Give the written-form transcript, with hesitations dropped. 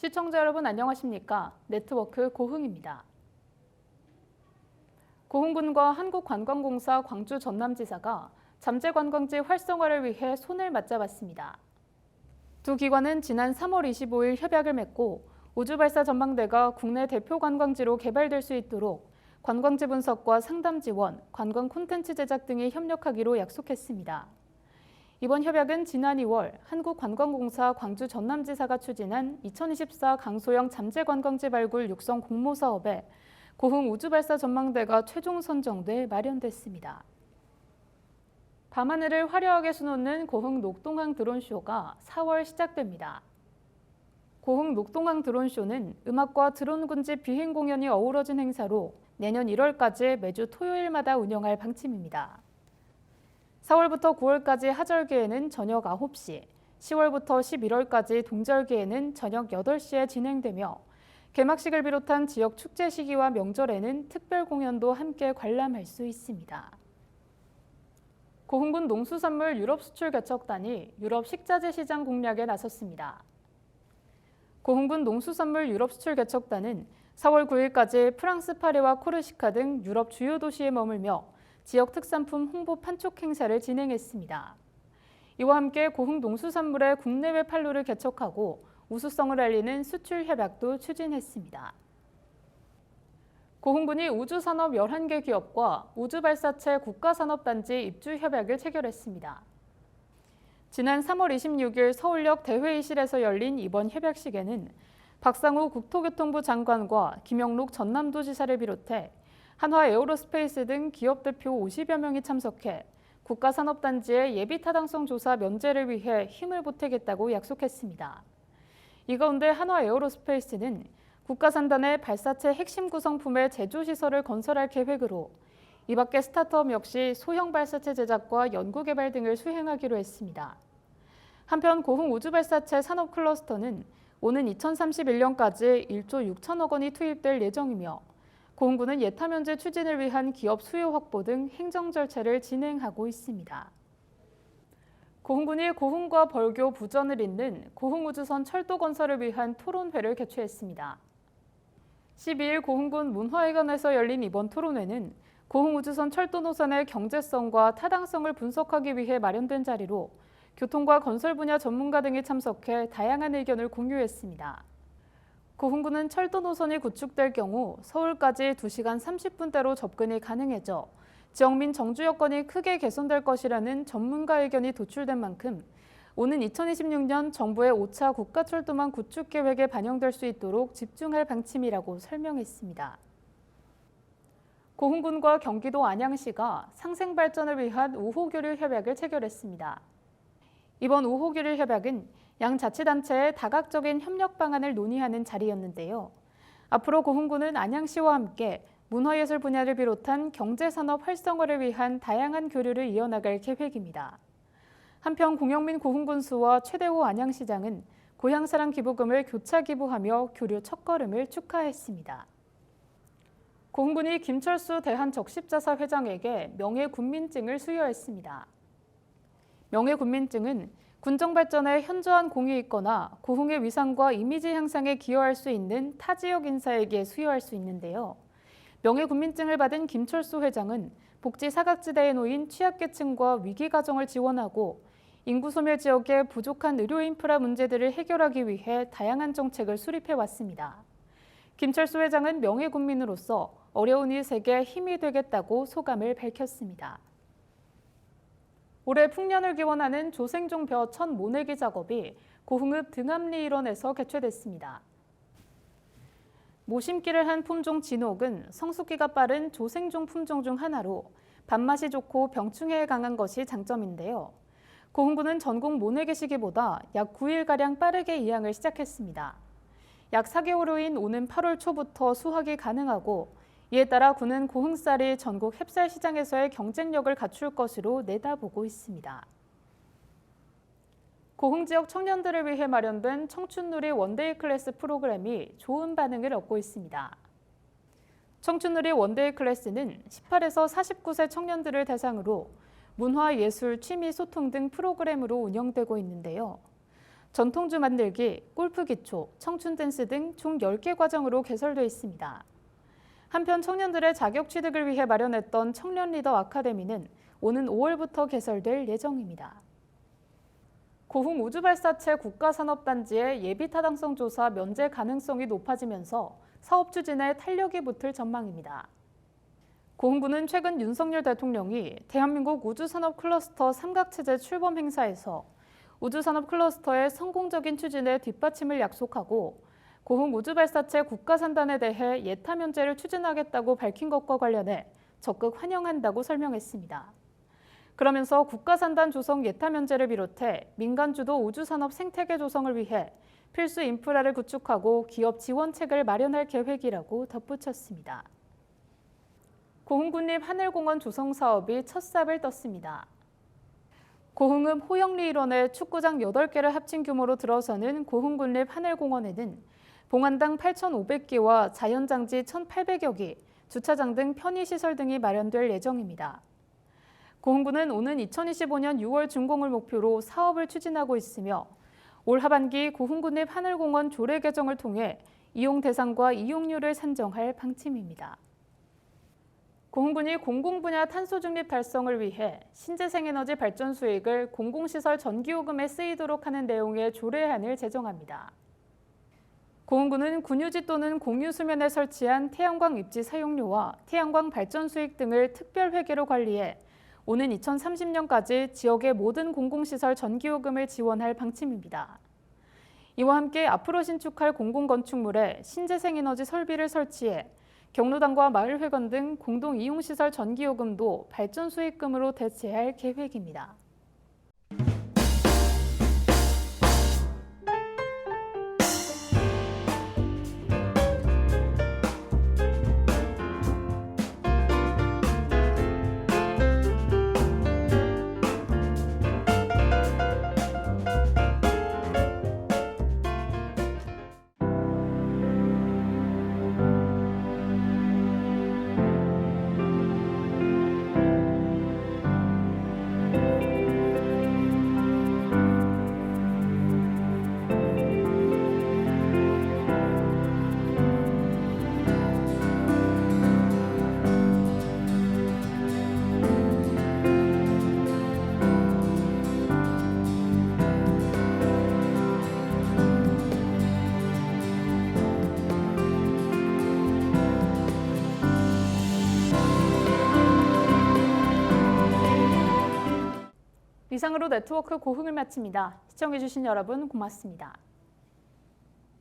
시청자 여러분 안녕하십니까? 네트워크 고흥입니다. 고흥군과 한국관광공사 광주 전남지사가 잠재관광지 활성화를 위해 손을 맞잡았습니다. 두 기관은 지난 3월 25일 협약을 맺고 우주발사 전망대가 국내 대표 관광지로 개발될 수 있도록 관광지 분석과 상담 지원, 관광 콘텐츠 제작 등에 협력하기로 약속했습니다. 이번 협약은 지난 2월 한국관광공사 광주 전남지사가 추진한 2024 강소형 잠재관광지 발굴 육성 공모 사업에 고흥 우주발사 전망대가 최종 선정돼 마련됐습니다. 밤하늘을 화려하게 수놓는 고흥 녹동항 드론쇼가 4월 시작됩니다. 고흥 녹동항 드론쇼는 음악과 드론 군집 비행 공연이 어우러진 행사로 내년 1월까지 매주 토요일마다 운영할 방침입니다. 4월부터 9월까지 하절기에는 저녁 9시, 10월부터 11월까지 동절기에는 저녁 8시에 진행되며 개막식을 비롯한 지역 축제 시기와 명절에는 특별 공연도 함께 관람할 수 있습니다. 고흥군 농수산물 유럽 수출 개척단이 유럽 식자재 시장 공략에 나섰습니다. 고흥군 농수산물 유럽 수출 개척단은 4월 9일까지 프랑스 파리와 코르시카 등 유럽 주요 도시에 머물며 지역 특산품 홍보 판촉 행사를 진행했습니다. 이와 함께 고흥 농수산물의 국내외 판로를 개척하고 우수성을 알리는 수출 협약도 추진했습니다. 고흥군이 우주산업 11개 기업과 우주발사체 국가산업단지 입주 협약을 체결했습니다. 지난 3월 26일 서울역 대회의실에서 열린 이번 협약식에는 박상우 국토교통부 장관과 김영록 전남도지사를 비롯해 한화 에어로스페이스 등 기업 대표 50여 명이 참석해 국가산업단지의 예비타당성 조사 면제를 위해 힘을 보태겠다고 약속했습니다. 이 가운데 한화 에어로스페이스는 국가산단의 발사체 핵심 구성품의 제조시설을 건설할 계획으로 이 밖에 스타트업 역시 소형 발사체 제작과 연구개발 등을 수행하기로 했습니다. 한편 고흥 우주발사체 산업클러스터는 오는 2031년까지 1조 6천억 원이 투입될 예정이며 고흥군은 예타 면제 추진을 위한 기업 수요 확보 등 행정 절차를 진행하고 있습니다. 고흥군이 고흥과 벌교 부전을 잇는 고흥우주선 철도 건설을 위한 토론회를 개최했습니다. 12일 고흥군 문화회관에서 열린 이번 토론회는 고흥우주선 철도 노선의 경제성과 타당성을 분석하기 위해 마련된 자리로 교통과 건설 분야 전문가 등이 참석해 다양한 의견을 공유했습니다. 고흥군은 철도 노선이 구축될 경우 서울까지 2시간 30분대로 접근이 가능해져 지역 민 정주 여건이 크게 개선될 것이라는 전문가 의견이 도출된 만큼 오는 2026년 정부의 5차 국가철도망 구축 계획에 반영될 수 있도록 집중할 방침이라고 설명했습니다. 고흥군과 경기도 안양시가 상생 발전을 위한 우호교류 협약을 체결했습니다. 이번 우호교류 협약은 양 자치단체의 다각적인 협력 방안을 논의하는 자리였는데요. 앞으로 고흥군은 안양시와 함께 문화예술 분야를 비롯한 경제산업 활성화를 위한 다양한 교류를 이어나갈 계획입니다. 한편 공영민 고흥군수와 최대호 안양시장은 고향사랑 기부금을 교차 기부하며 교류 첫걸음을 축하했습니다. 고흥군이 김철수 대한적십자사 회장에게 명예군민증을 수여했습니다. 명예군민증은 군정 발전에 현저한 공이 있거나 고흥의 위상과 이미지 향상에 기여할 수 있는 타 지역 인사에게 수여할 수 있는데요. 명예군민증을 받은 김철수 회장은 복지 사각지대에 놓인 취약계층과 위기가정을 지원하고 인구 소멸 지역의 부족한 의료 인프라 문제들을 해결하기 위해 다양한 정책을 수립해왔습니다. 김철수 회장은 명예군민으로서 어려운 이웃에게 힘이 되겠다고 소감을 밝혔습니다. 올해 풍년을 기원하는 조생종 벼 첫 모내기 작업이 고흥읍 등암리 일원에서 개최됐습니다. 모심기를 한 품종 진옥은 성숙기가 빠른 조생종 품종 중 하나로 밥맛이 좋고 병충해에 강한 것이 장점인데요. 고흥군은 전국 모내기 시기보다 약 9일가량 빠르게 이양을 시작했습니다. 약 4개월 후인 오는 8월 초부터 수확이 가능하고 이에 따라 군은 고흥쌀이 전국 햅쌀 시장에서의 경쟁력을 갖출 것으로 내다보고 있습니다. 고흥 지역 청년들을 위해 마련된 청춘누리 원데이 클래스 프로그램이 좋은 반응을 얻고 있습니다. 청춘누리 원데이 클래스는 18에서 49세 청년들을 대상으로 문화, 예술, 취미, 소통 등 프로그램으로 운영되고 있는데요. 전통주 만들기, 골프 기초, 청춘 댄스 등 총 10개 과정으로 개설돼 있습니다. 한편 청년들의 자격 취득을 위해 마련했던 청년 리더 아카데미는 오는 5월부터 개설될 예정입니다. 고흥 우주발사체 국가산업단지의 예비타당성 조사 면제 가능성이 높아지면서 사업 추진에 탄력이 붙을 전망입니다. 고흥구는 최근 윤석열 대통령이 대한민국 우주산업 클러스터 삼각체제 출범 행사에서 우주산업 클러스터의 성공적인 추진에 뒷받침을 약속하고 고흥 우주발사체 국가산단에 대해 예타 면제를 추진하겠다고 밝힌 것과 관련해 적극 환영한다고 설명했습니다. 그러면서 국가산단 조성 예타 면제를 비롯해 민간주도 우주산업 생태계 조성을 위해 필수 인프라를 구축하고 기업 지원책을 마련할 계획이라고 덧붙였습니다. 고흥군립 하늘공원 조성 사업이 첫 삽을 떴습니다. 고흥읍 호영리 일원의 축구장 8개를 합친 규모로 들어서는 고흥군립 하늘공원에는 봉안당 8,500개와 자연장지 1,800여 개, 주차장 등 편의시설 등이 마련될 예정입니다. 고흥구는 오는 2025년 6월 준공을 목표로 사업을 추진하고 있으며 올 하반기 고흥군립 하늘공원 조례 개정을 통해 이용 대상과 이용률을 산정할 방침입니다. 고흥군이 공공분야 탄소 중립 달성을 위해 신재생에너지 발전 수익을 공공시설 전기요금에 쓰이도록 하는 내용의 조례안을 제정합니다. 고흥군은 군유지 또는 공유수면에 설치한 태양광 입지 사용료와 태양광 발전 수익 등을 특별 회계로 관리해 오는 2030년까지 지역의 모든 공공시설 전기요금을 지원할 방침입니다. 이와 함께 앞으로 신축할 공공건축물에 신재생에너지 설비를 설치해 경로당과 마을회관 등 공동이용시설 전기요금도 발전수익금으로 대체할 계획입니다. 이상으로 네트워크 고흥을 마칩니다. 시청해주신 여러분 고맙습니다.